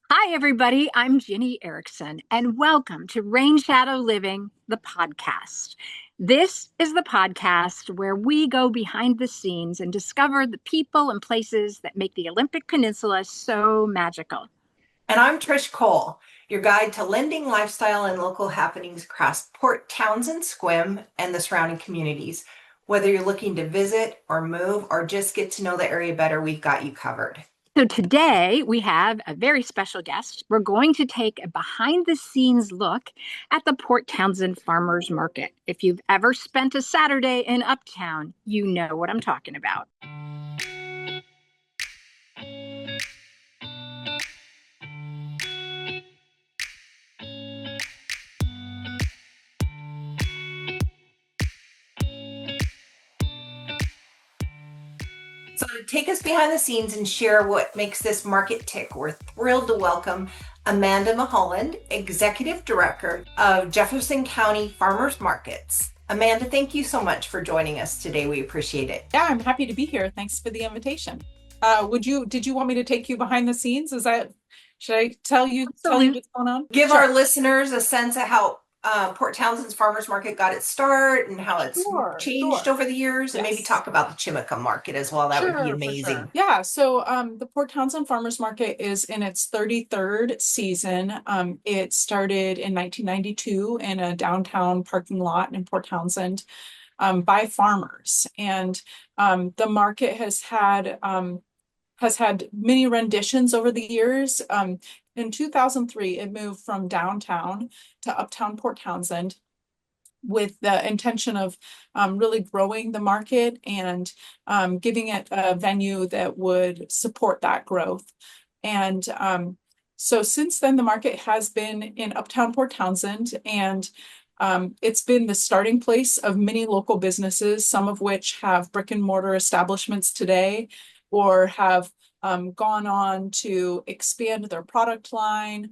Hi, everybody. I'm Ginny Erickson, and welcome to Rain Shadow Living, the podcast. This is the podcast where we go behind the scenes and discover the people and places that make the Olympic Peninsula so magical. And I'm Trish Cole, your guide to lending, lifestyle, and local happenings across Port Townsend, Sequim, and the surrounding communities. Whether you're looking to visit or move or just get to know the area better, we've got you covered. So, today we have a very special guest. We're going to take a behind the scenes look at the Port Townsend Farmers Market. If you've ever spent a Saturday in Uptown, you know what I'm talking about. So, to take us behind the scenes and share what makes this market tick, we're thrilled to welcome Amanda Mulholland, Executive Director of Jefferson County Farmers Markets. Amanda, thank you so much for joining us today. We appreciate it. Yeah, I'm happy to be here. Thanks for the invitation. Did you want me to take you behind the scenes? Should I tell you what's going on? Give our listeners a sense of how Port Townsend's Farmers Market got its start and how it's changed over the years, and maybe talk about the Chimica market as well. That would be amazing. Sure. Yeah, so the Port Townsend Farmers Market is in its 33rd season. It started in 1992 in a downtown parking lot in Port Townsend by farmers. And the market has had many renditions over the years. In 2003, it moved from downtown to uptown Port Townsend with the intention of really growing the market and giving it a venue that would support that growth. And so since then, the market has been in uptown Port Townsend, and it's been the starting place of many local businesses, some of which have brick and mortar establishments today or have gone on to expand their product line,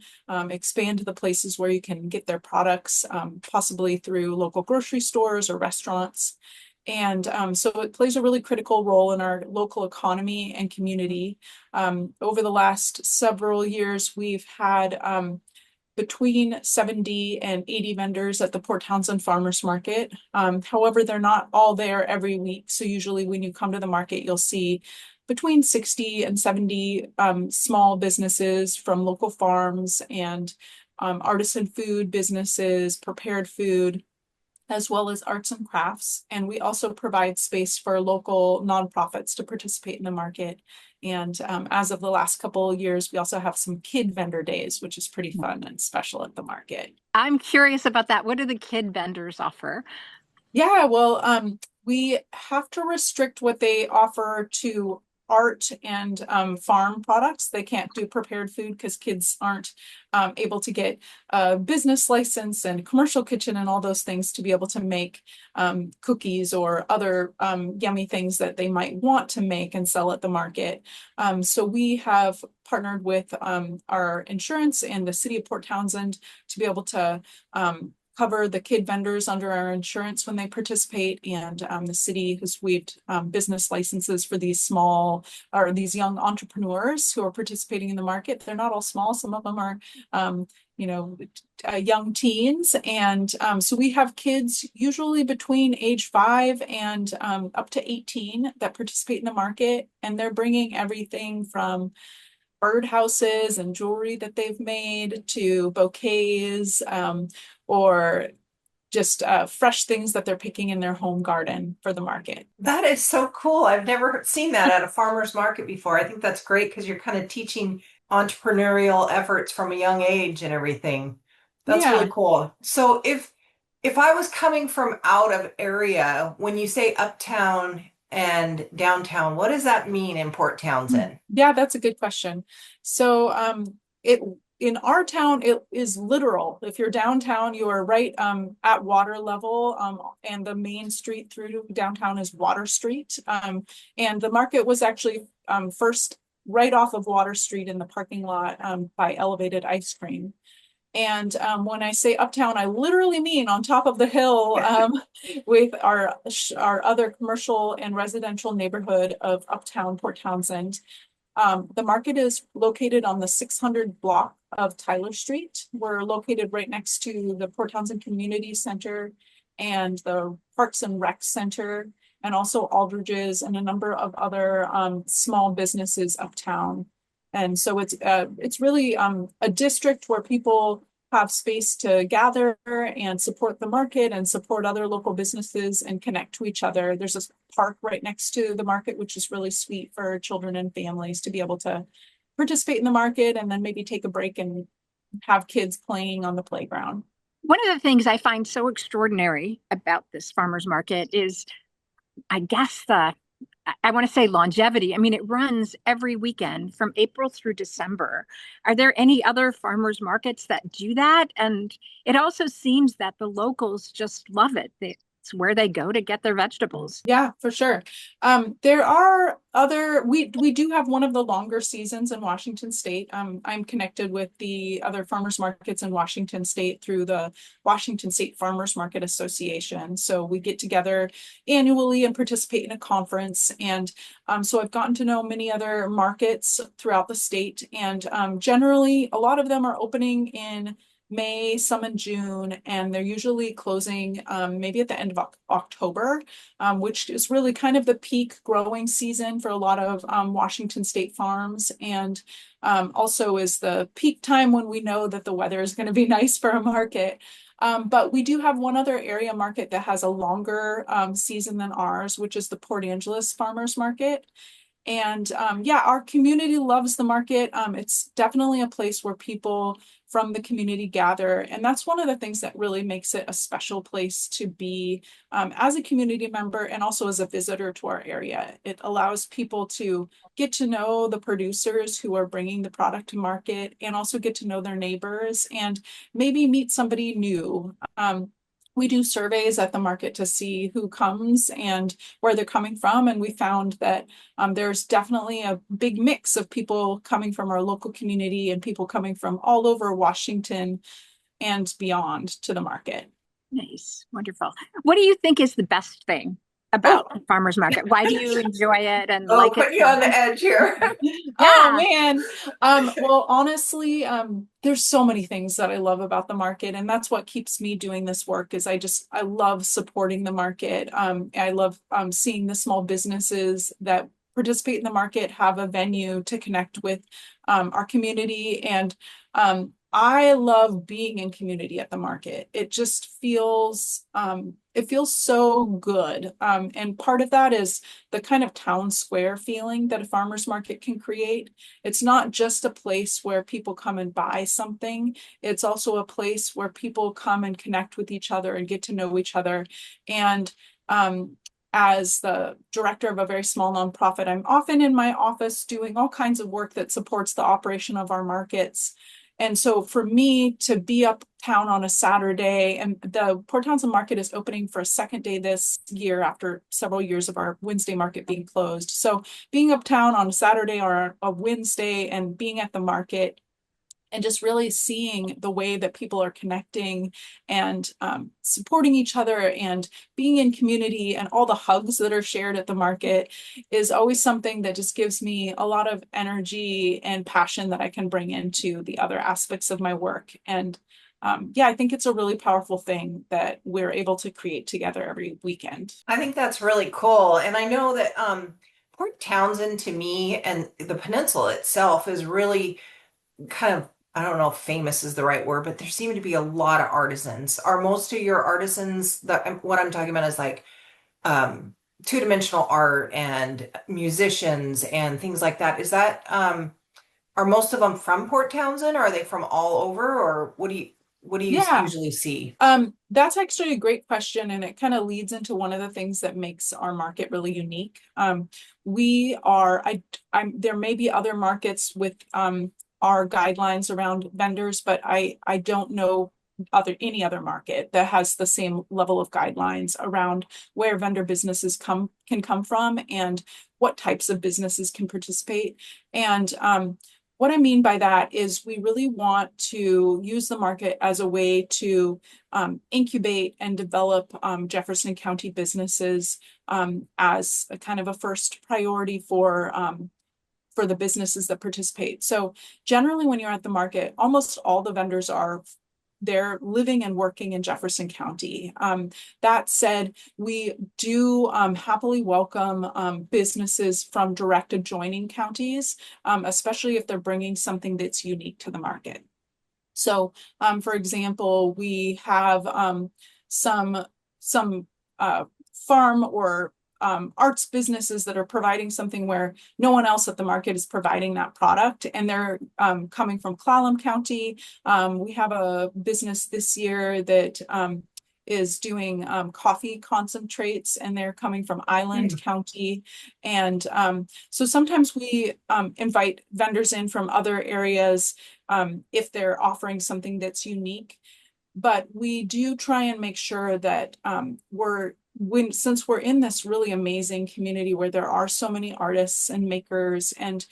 expand to the places where you can get their products, possibly through local grocery stores or restaurants. And so it plays a really critical role in our local economy and community. Over the last several years, we've had between 70 and 80 vendors at the Port Townsend Farmers Market. However, they're not all there every week. So usually when you come to the market, you'll see between 60 and 70 small businesses from local farms and artisan food businesses, prepared food, as well as arts and crafts. And we also provide space for local nonprofits to participate in the market. And as of the last couple of years, we also have some kid vendor days, which is pretty fun and special at the market. I'm curious about that. What do the kid vendors offer? Yeah, well, we have to restrict what they offer to art and farm products. They can't do prepared food because kids aren't able to get a business license and commercial kitchen and all those things to be able to make cookies or other yummy things that they might want to make and sell at the market. So we have partnered with our insurance and the city of Port Townsend to be able to cover the kid vendors under our insurance when they participate, and the city has waived business licenses for these young entrepreneurs who are participating in the market. They're not all small. Some of them are, young teens. And so we have kids usually between age 5 and up to 18 that participate in the market. And they're bringing everything from birdhouses and jewelry that they've made to bouquets, or just fresh things that they're picking in their home garden for the market. That is so cool. I've never seen that at a farmer's market before. I think that's great because you're kind of teaching entrepreneurial efforts from a young age and everything. That's really cool. So if I was coming from out of area, when you say uptown and downtown, what does that mean in Port Townsend? Yeah, that's a good question. So in our town, it is literal. If you're downtown, you are right at water level, and the main street through downtown is Water Street. And the market was actually first right off of Water Street in the parking lot by Elevated Ice Cream. And when I say uptown, I literally mean on top of the hill with our other commercial and residential neighborhood of uptown Port Townsend. The market is located on the 600 block of Tyler Street. We're located right next to the Port Townsend Community Center and the Parks and Rec Center, and also Aldridge's and a number of other small businesses uptown. And so it's really a district where people have space to gather and support the market and support other local businesses and connect to each other. There's a park right next to the market, which is really sweet for children and families to be able to participate in the market and then maybe take a break and have kids playing on the playground. One of the things I find so extraordinary about this farmers market is, I guess, I want to say longevity. I mean, it runs every weekend from April through December. Are there any other farmers markets that do that? And it also seems that the locals just love it. It's where they go to get their vegetables. Yeah, for sure. There are we do have one of the longer seasons in Washington State. I'm connected with the other farmers markets in Washington State through the Washington State Farmers Market Association. So we get together annually and participate in a conference. And so I've gotten to know many other markets throughout the state. And generally, a lot of them are opening in May, some in June, and they're usually closing maybe at the end of October, which is really kind of the peak growing season for a lot of Washington State farms, and also is the peak time when we know that the weather is going to be nice for a market. But we do have one other area market that has a longer season than ours, which is the Port Angeles Farmers Market. And yeah, our community loves the market. It's definitely a place where people from the community gather. And that's one of the things that really makes it a special place to be as a community member and also as a visitor to our area. It allows people to get to know the producers who are bringing the product to market and also get to know their neighbors and maybe meet somebody new. We do surveys at the market to see who comes and where they're coming from. And we found that there's definitely a big mix of people coming from our local community and people coming from all over Washington and beyond to the market. Nice. Wonderful. What do you think is the best thing about the farmers market? Why do you enjoy it and like put it? you on the edge here. Oh man. Well, honestly, there's so many things that I love about the market, and that's what keeps me doing this work is I love supporting the market. I love seeing the small businesses that participate in the market have a venue to connect with our community, and I love being in community at the market. It just feels it feels so good. And part of that is the kind of town square feeling that a farmer's market can create. It's not just a place where people come and buy something. It's also a place where people come and connect with each other and get to know each other. And as the director of a very small nonprofit, I'm often in my office doing all kinds of work that supports the operation of our markets. And so for me to be uptown on a Saturday, and the Port Townsend market is opening for a second day this year after several years of our Wednesday market being closed. So being uptown on a Saturday or a Wednesday and being at the market and just really seeing the way that people are connecting and supporting each other and being in community and all the hugs that are shared at the market is always something that just gives me a lot of energy and passion that I can bring into the other aspects of my work. And yeah, I think it's a really powerful thing that we're able to create together every weekend. I think that's really cool. And I know that Port Townsend to me and the peninsula itself is really kind of, I don't know if famous is the right word, but there seem to be a lot of artisans. Are most of your artisans what I'm talking about is like two-dimensional art and musicians and things like that. Is that are most of them from Port Townsend or are they from all over, or what do you usually see? That's actually a great question, and it kind of leads into one of the things that makes our market really unique. There may be other markets with our guidelines around vendors, but I don't know any other market that has the same level of guidelines around where vendor businesses can come from and what types of businesses can participate. And what I mean by that is we really want to use the market as a way to incubate and develop Jefferson County businesses as a kind of a first priority for for the businesses that participate. So generally when you're at the market, almost all the vendors they're living and working in Jefferson County. That said, we do happily welcome businesses from direct adjoining counties, especially if they're bringing something that's unique to the market. So, for example, we have some farm or arts businesses that are providing something where no one else at the market is providing that product, and they're coming from Clallam County. We have a business this year that is doing coffee concentrates, and they're coming from Island County. And so sometimes we invite vendors in from other areas if they're offering something that's unique. But we do try and make sure that since we're in this really amazing community where there are so many artists and makers and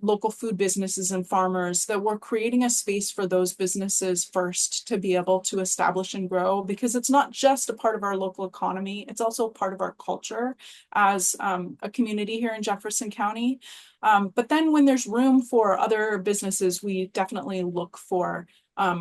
local food businesses and farmers, that we're creating a space for those businesses first to be able to establish and grow, because it's not just a part of our local economy, it's also part of our culture as a community here in Jefferson County. But then when there's room for other businesses, we definitely look for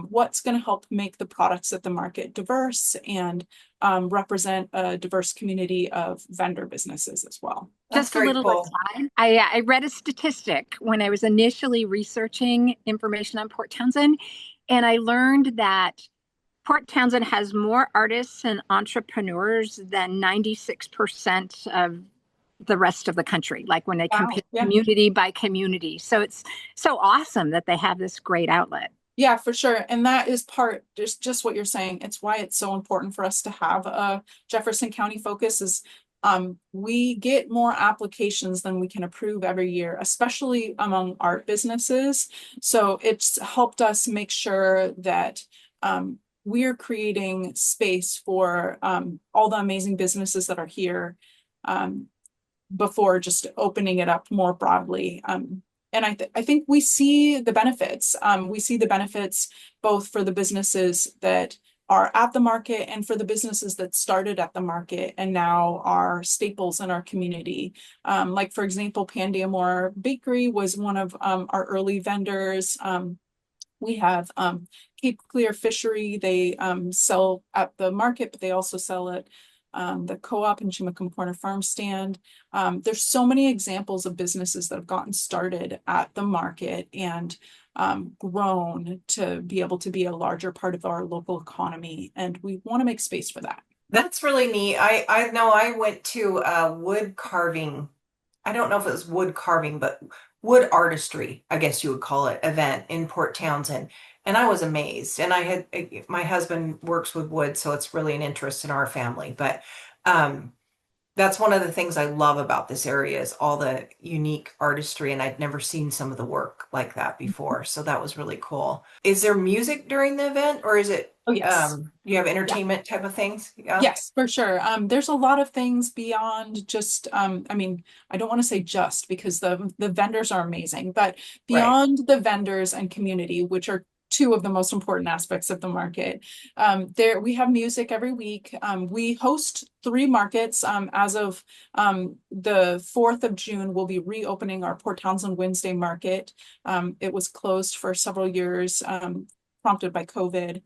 what's going to help make the products at the market diverse and represent a diverse community of vendor businesses as well. That's Just a little cool. aside, I read a statistic when I was initially researching information on Port Townsend, and I learned that Port Townsend has more artists and entrepreneurs than 96% of the rest of the country, like when they compare community by community. So it's so awesome that they have this great outlet. Yeah, for sure. And that is just what you're saying. It's why it's so important for us to have a Jefferson County focus is we get more applications than we can approve every year, especially among art businesses. So it's helped us make sure that we're creating space for all the amazing businesses that are here before just opening it up more broadly. And I think we see the benefits. We see the benefits both for the businesses that are at the market and for the businesses that started at the market and now are staples in our community. Like, for example, Pandiamore Bakery was one of our early vendors. We have Cape Clear Fishery. They sell at the market, but they also sell at the co-op and Chimacum Corner Farm Stand. There's so many examples of businesses that have gotten started at the market and grown to be able to be a larger part of our local economy. And we want to make space for that. That's really neat. I know I went to a wood carving. I don't know if it was wood carving, but wood artistry, I guess you would call it, event in Port Townsend. And I was amazed. And my husband works with wood, so it's really an interest in our family. But that's one of the things I love about this area is all the unique artistry. And I'd never seen some of the work like that before. So that was really cool. Is there music during the event, or is it, yes. You have entertainment type of things? Yeah. Yes, for sure. There's a lot of things beyond just, I don't want to say just because the vendors are amazing, but beyond the vendors and community, which are two of the most important aspects of the market. We have music every week. We host 3 markets. As of the 4th of June, we'll be reopening our Port Townsend Wednesday market. It was closed for several years, prompted by COVID.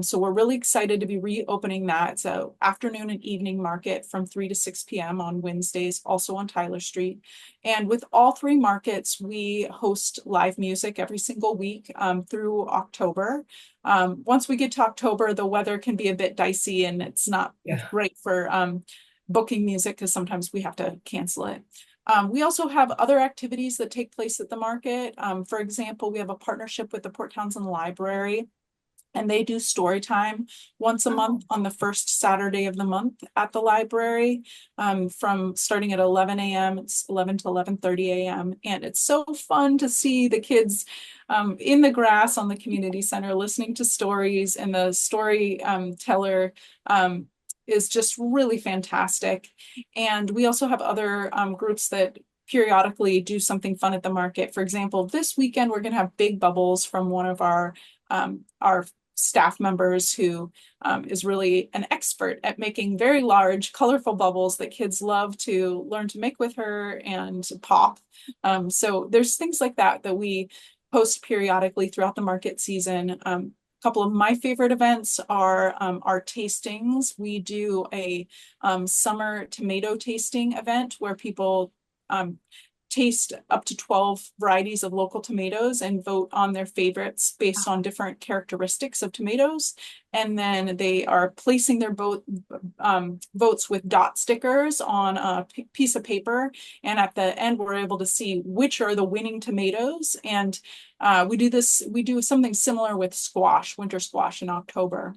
So we're really excited to be reopening that. It's an afternoon and evening market from 3 to 6 p.m. on Wednesdays, also on Tyler Street. And with all 3 markets, we host live music every single week through October. Once we get to October, the weather can be a bit dicey and it's not great for booking music because sometimes we have to cancel it. We also have other activities that take place at the market. For example, we have a partnership with the Port Townsend Library, and they do story time once a month on the first Saturday of the month at the library, from starting at 11 a.m. It's 11 to 11:30 a.m. And it's so fun to see the kids in the grass on the community center listening to stories, and the storyteller is just really fantastic. And we also have other groups that periodically do something fun at the market. For example, this weekend, we're going to have Big Bubbles from one of our staff members who is really an expert at making very large, colorful bubbles that kids love to learn to make with her and pop. So there's things like that we post periodically throughout the market season. Couple of my favorite events are our tastings. We do a summer tomato tasting event where people taste up to 12 varieties of local tomatoes and vote on their favorites based on different characteristics of tomatoes. And then they are placing their votes with dot stickers on a piece of paper. And at the end, we're able to see which are the winning tomatoes. And we do something similar with squash, winter squash in October.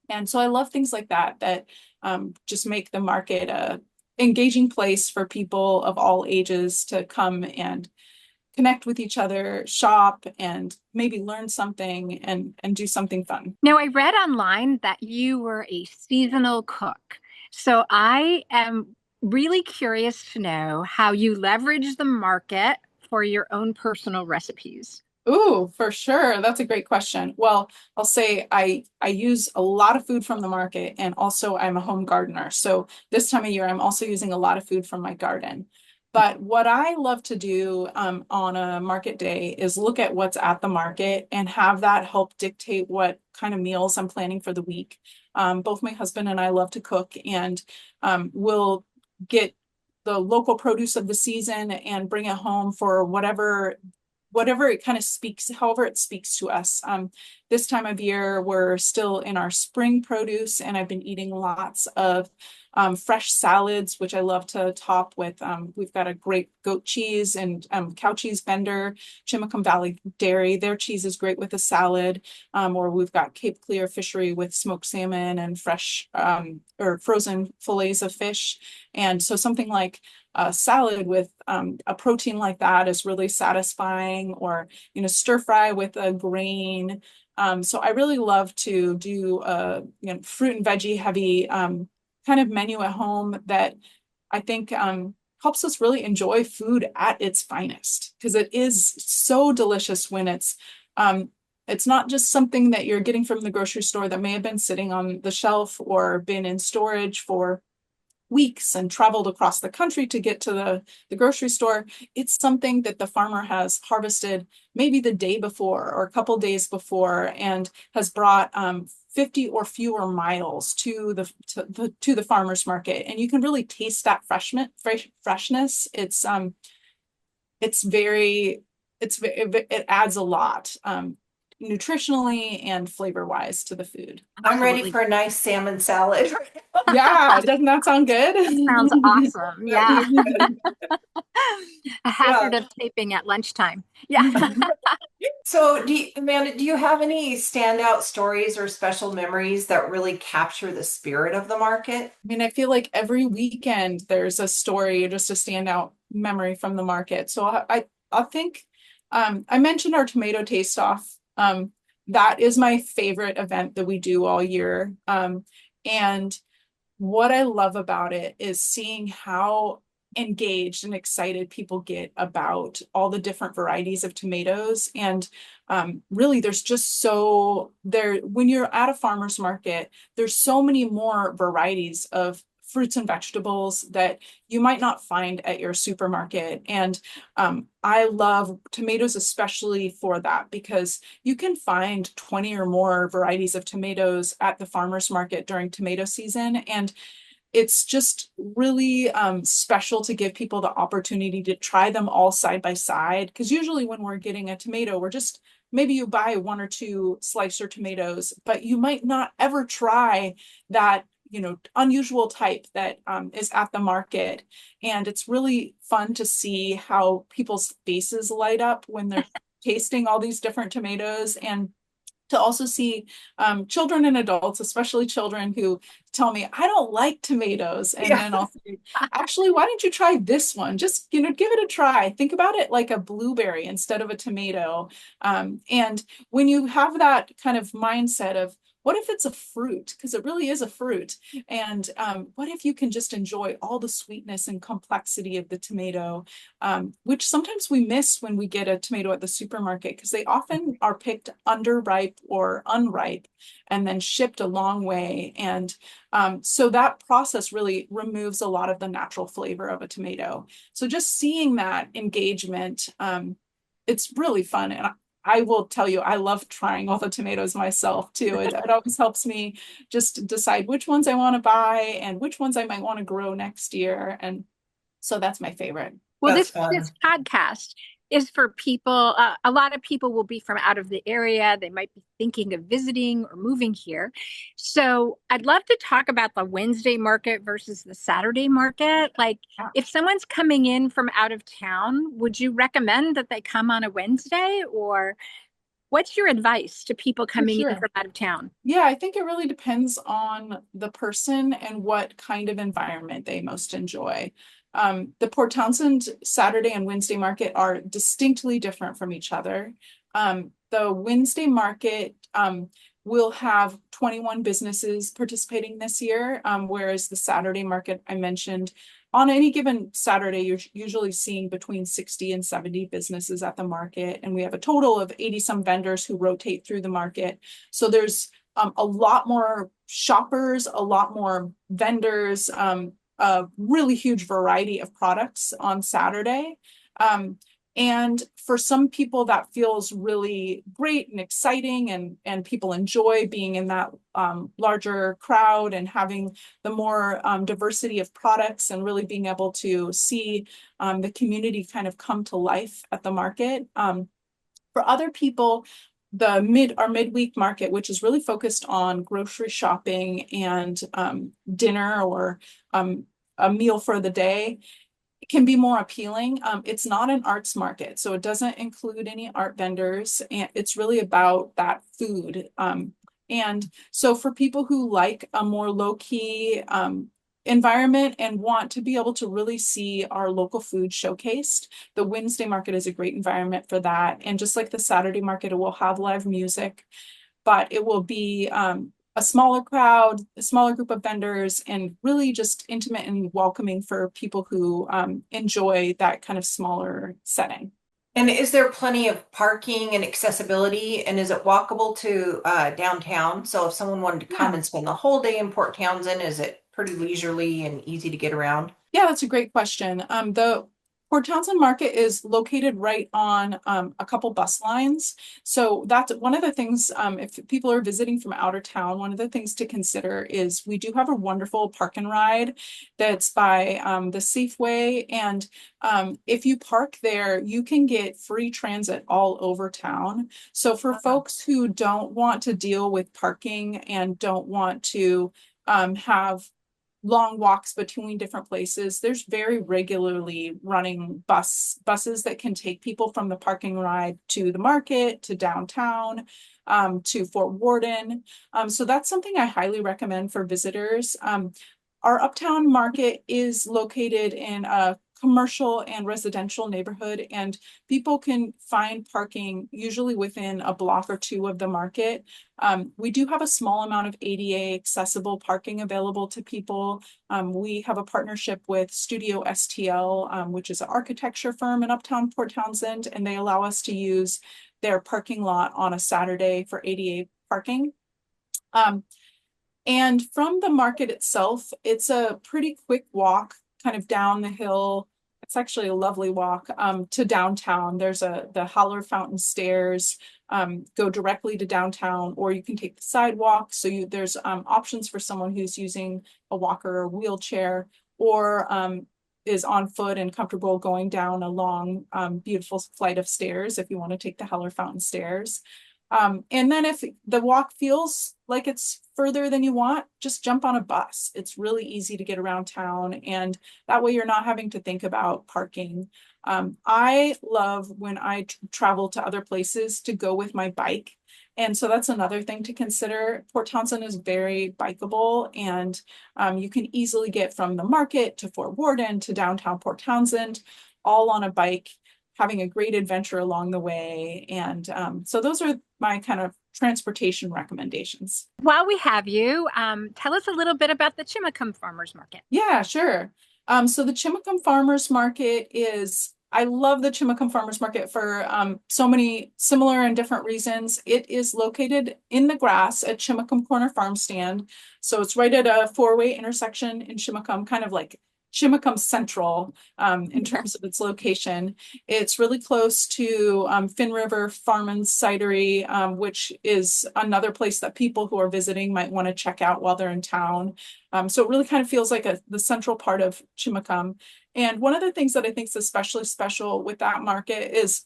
And so I love things like that just make the market a engaging place for people of all ages to come and connect with each other, shop, and maybe learn something and do something fun. Now, I read online that you were a seasonal cook. So I am really curious to know how you leverage the market for your own personal recipes. Ooh, for sure. That's a great question. Well, I'll say I use a lot of food from the market, and also I'm a home gardener. So this time of year, I'm also using a lot of food from my garden. But what I love to do on a market day is look at what's at the market and have that help dictate what kind of meals I'm planning for the week. Both my husband and I love to cook, and we'll get the local produce of the season and bring it home for whatever it kind of speaks, however it speaks to us. This time of year, we're still in our spring produce, and I've been eating lots of fresh salads, which I love to top with. We've got a great goat cheese and cow cheese vendor, Chimacum Valley Dairy. Their cheese is great with a salad. Or we've got Cape Clear Fishery with smoked salmon and fresh or frozen fillets of fish. And so something like a salad with a protein like that is really satisfying, or stir fry with a grain. So I really love to do a fruit and veggie heavy kind of menu at home that I think helps us really enjoy food at its finest, because it is so delicious when it's not just something that you're getting from the grocery store that may have been sitting on the shelf or been in storage for weeks and traveled across the country to get to the grocery store. It's something that the farmer has harvested maybe the day before or a couple days before, and has brought 50 or fewer miles to the farmer's market. And you can really taste that freshness. It adds a lot nutritionally and flavor wise to the food. I'm ready for a nice salmon salad. Yeah, doesn't that sound good? Sounds awesome. Yeah. A hazard Yeah. of taping at lunchtime. Yeah. So, Amanda, do you have any standout stories or special memories that really capture the spirit of the market? I mean, I feel like every weekend there's a story, just a standout memory from the market. So I think I mentioned our tomato taste off. That is my favorite event that we do all year. And what I love about it is seeing how engaged and excited people get about all the different varieties of tomatoes. And really, there's just when you're at a farmer's market, there's so many more varieties of fruits and vegetables that you might not find at your supermarket. And I love tomatoes especially for that, because you can find 20 or more varieties of tomatoes at the farmer's market during tomato season. And it's just really special to give people the opportunity to try them all side by side. Because usually when we're getting a tomato, maybe you buy one or two slicer tomatoes, but you might not ever try that unusual type that is at the market. And it's really fun to see how people's faces light up when they're tasting all these different tomatoes, and to also see children and adults, especially children, who tell me, I don't like tomatoes. And then I'll say, actually, why don't you try this one? Just, give it a try. Think about it like a blueberry instead of a tomato. And when you have that kind of mindset of, what if it's a fruit? Because it really is a fruit. And what if you can just enjoy all the sweetness and complexity of the tomato, which sometimes we miss when we get a tomato at the supermarket, because they often are picked underripe or unripe and then shipped a long way. And so that process really removes a lot of the natural flavor of a tomato. So just seeing that engagement, it's really fun. And I will tell you, I love trying all the tomatoes myself too. It always helps me just decide which ones I want to buy and which ones I might want to grow next year. And so that's my favorite. Well, That's this fun. podcast is for people. A lot of people will be from out of the area. They might be thinking of visiting or moving here. So I'd love to talk about the Wednesday market versus the Saturday market. Like, if someone's coming in from out of town, would you recommend that they come on a Wednesday, or what's your advice to people coming in Sure. from out of town? Yeah, I think it really depends on the person and what kind of environment they most enjoy. The Port Townsend Saturday and Wednesday market are distinctly different from each other. The Wednesday market will have 21 businesses participating this year, whereas the Saturday market I mentioned, on any given Saturday, you're usually seeing between 60 and 70 businesses at the market. And we have a total of 80 some vendors who rotate through the market. So there's a lot more shoppers, a lot more vendors, a really huge variety of products on Saturday. And for some people that feels really great and exciting, and people enjoy being in that larger crowd and having the more diversity of products and really being able to see the community kind of come to life at the market. For other people, our midweek market, which is really focused on grocery shopping and dinner or a meal for the day, it can be more appealing. It's not an arts market, so it doesn't include any art vendors, and it's really about that food. And so for people who like a more low-key environment and want to be able to really see our local food showcased, the Wednesday market is a great environment for that. And just like the Saturday market, it will have live music, but it will be a smaller crowd, a smaller group of vendors, and really just intimate and welcoming for people who enjoy that kind of smaller setting. And is there plenty of parking and accessibility? And is it walkable to downtown? So if someone wanted to come Yeah. and spend the whole day in Port Townsend, is it pretty leisurely and easy to get around? Yeah, that's a great question. The Port Townsend Market is located right on a couple bus lines. So that's one of the things, if people are visiting from out of town, one of the things to consider is we do have a wonderful park and ride that's by the Safeway. And if you park there, you can get free transit all over town. So for folks who don't want to deal with parking and don't want to have long walks between different places, there's very regularly running buses that can take people from the parking ride to the market, to downtown, to Fort Worden. So that's something I highly recommend for visitors. Our Uptown Market is located in a commercial and residential neighborhood, and people can find parking usually within a block or two of the market. We do have a small amount of ADA accessible parking available to people. We have a partnership with Studio STL, which is an architecture firm in Uptown Port Townsend, and they allow us to use their parking lot on a Saturday for ADA parking. And from the market itself, it's a pretty quick walk kind of down the hill. It's actually a lovely walk to downtown. There's the Holler Fountain stairs go directly to downtown, or you can take the sidewalk. So there's options for someone who's using a walker or wheelchair, or is on foot and comfortable going down a long, beautiful flight of stairs if you want to take the Holler Fountain stairs. And then if the walk feels like it's further than you want, just jump on a bus. It's really easy to get around town, and that way you're not having to think about parking. I love when I travel to other places to go with my bike. And so that's another thing to consider. Port Townsend is very bikeable, and you can easily get from the market to Fort Worden to downtown Port Townsend, all on a bike. having a great adventure along the way. And so those are my kind of transportation recommendations. While we have you, tell us a little bit about the Chimacum Farmers Market. Yeah, sure. So the Chimacum Farmers Market I love the Chimacum Farmers Market for so many similar and different reasons. It is located in the grass at Chimacum Corner Farm Stand. So it's right at a four-way intersection in Chimacum, kind of like Chimacum Central in terms of its location. It's really close to Fin River Farm and Cidery, which is another place that people who are visiting might want to check out while they're in town. So it really kind of feels like the central part of Chimacum. And one of the things that I think is especially special with that market is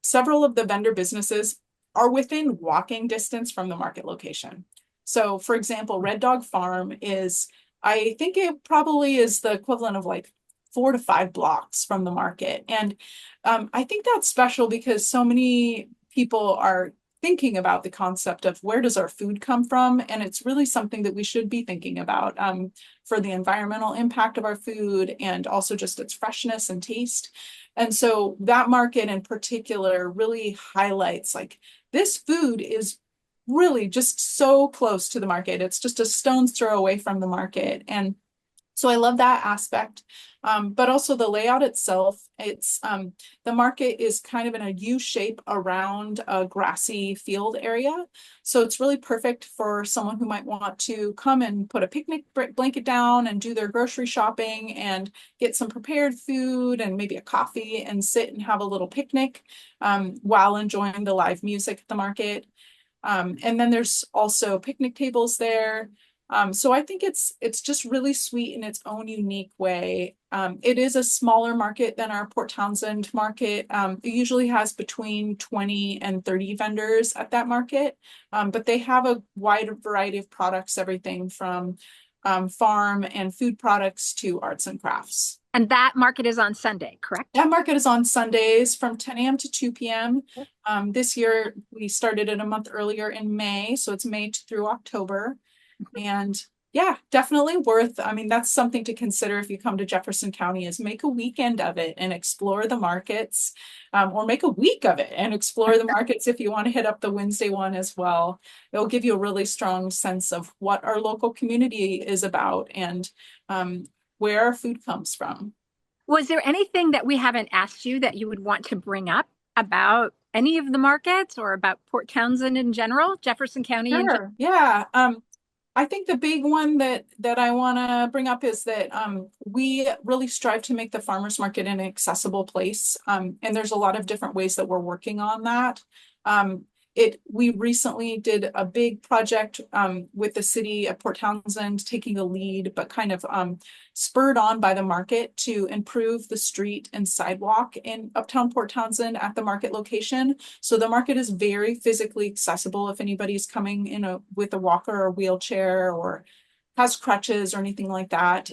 several of the vendor businesses are within walking distance from the market location. So for example, Red Dog Farm I think it probably is the equivalent of like 4 to 5 blocks from the market. And I think that's special because so many people are thinking about the concept of where does our food come from? And it's really something that we should be thinking about for the environmental impact of our food and also just its freshness and taste. And so that market in particular really highlights like this food is really just so close to the market. It's just a stone's throw away from the market. And so I love that aspect. But also the layout itself, the market is kind of in a U shape around a grassy field area. So it's really perfect for someone who might want to come and put a picnic blanket down and do their grocery shopping and get some prepared food and maybe a coffee and sit and have a little picnic while enjoying the live music at the market. And then there's also picnic tables there. So I think it's just really sweet in its own unique way. It is a smaller market than our Port Townsend market. It usually has between 20 and 30 vendors at that market, but they have a wide variety of products, everything from farm and food products to arts and crafts. And that market is on Sunday, correct? That market is on Sundays from 10 a.m. to 2 p.m. This year, we started it a month earlier in May, so it's May through October. And yeah, definitely that's something to consider if you come to Jefferson County is make a weekend of it and explore the markets, or make a week of it and explore the markets if you want to hit up the Wednesday one as well. It'll give you a really strong sense of what our local community is about and where our food comes from. Was there anything that we haven't asked you that you would want to bring up about any of the markets or about Port Townsend in general, Jefferson County in general? Yeah. I think the big one that I want to bring up is that we really strive to make the farmers market an accessible place. And there's a lot of different ways that we're working on that. We recently did a big project with the city of Port Townsend taking a lead, but kind of spurred on by the market to improve the street and sidewalk in Uptown Port Townsend at the market location. So the market is very physically accessible if anybody's coming with a walker or wheelchair or has crutches or anything like that.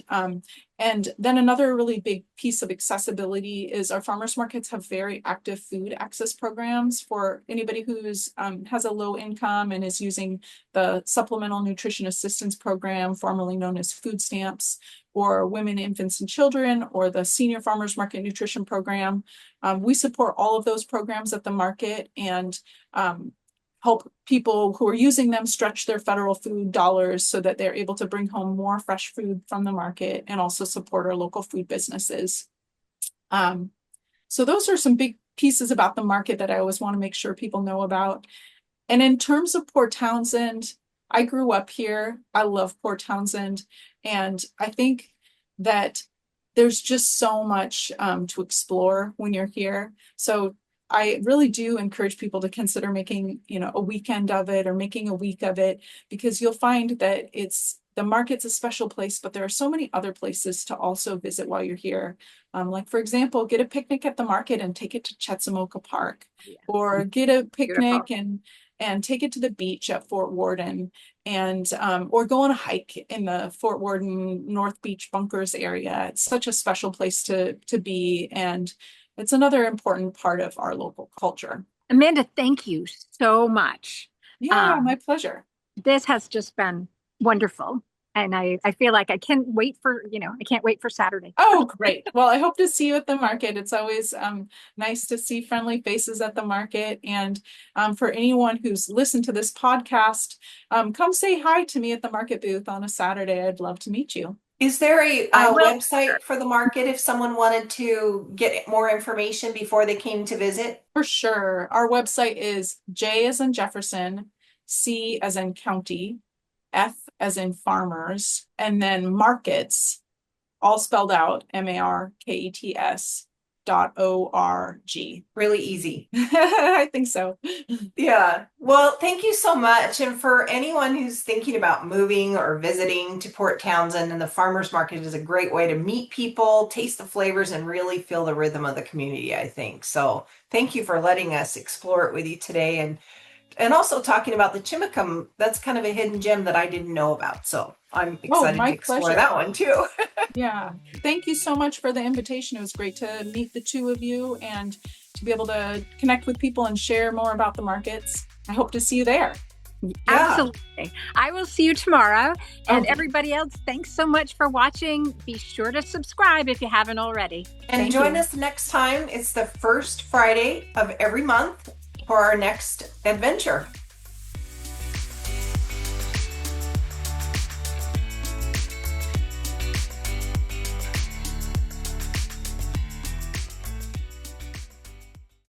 And then another really big piece of accessibility is our farmers markets have very active food access programs for anybody who's has a low income and is using the Supplemental Nutrition Assistance Program, formerly known as food stamps, or women, infants, and children, or the Senior Farmers Market Nutrition Program. We support all of those programs at the market and help people who are using them stretch their federal food dollars so that they're able to bring home more fresh food from the market and also support our local food businesses. So those are some big pieces about the market that I always want to make sure people know about. And in terms of Port Townsend, I grew up here. I love Port Townsend. And I think that there's just so much to explore when you're here. So I really do encourage people to consider making, a weekend of it or making a week of it, because you'll find that the market's a special place, but there are so many other places to also visit while you're here. Like, for example, get a picnic at the market and take it to Chetzemoka Park, or get a picnic and take it to the beach at Fort Worden, and or go on a hike in the Fort Worden North Beach Bunkers area. It's such a special place to be, and it's another important part of our local culture. Amanda, thank you so much. Yeah, my pleasure. This has just been wonderful. And I feel like I can't wait for Saturday. Oh, great. Well, I hope to see you at the market. It's always nice to see friendly faces at the market. And for anyone who's listened to this podcast, come say hi to me at the market booth on a Saturday. I'd love to meet you. Is there a website for the market if someone wanted to get more information before they came to visit? For sure. Our website is J as in Jefferson, C as in county, F as in farmers, and then markets, all spelled out, markets.org. Really easy. I think so. Yeah. Well, thank you so much. And for anyone who's thinking about moving or visiting to Port Townsend, and the farmers market is a great way to meet people, taste the flavors, and really feel the rhythm of the community, I think. So thank you for letting us explore it with you today. And also talking about the chimicum, that's kind of a hidden gem that I didn't know about. So I'm excited to explore that one too. Yeah. Thank you so much for the invitation. It was great to meet the two of you and to be able to connect with people and share more about the markets. I hope to see you there. Yeah. Absolutely. I will see you tomorrow. And everybody else, thanks so much for watching. Be sure to subscribe if you haven't already. And join us next time. It's the first Friday of every month for our next adventure.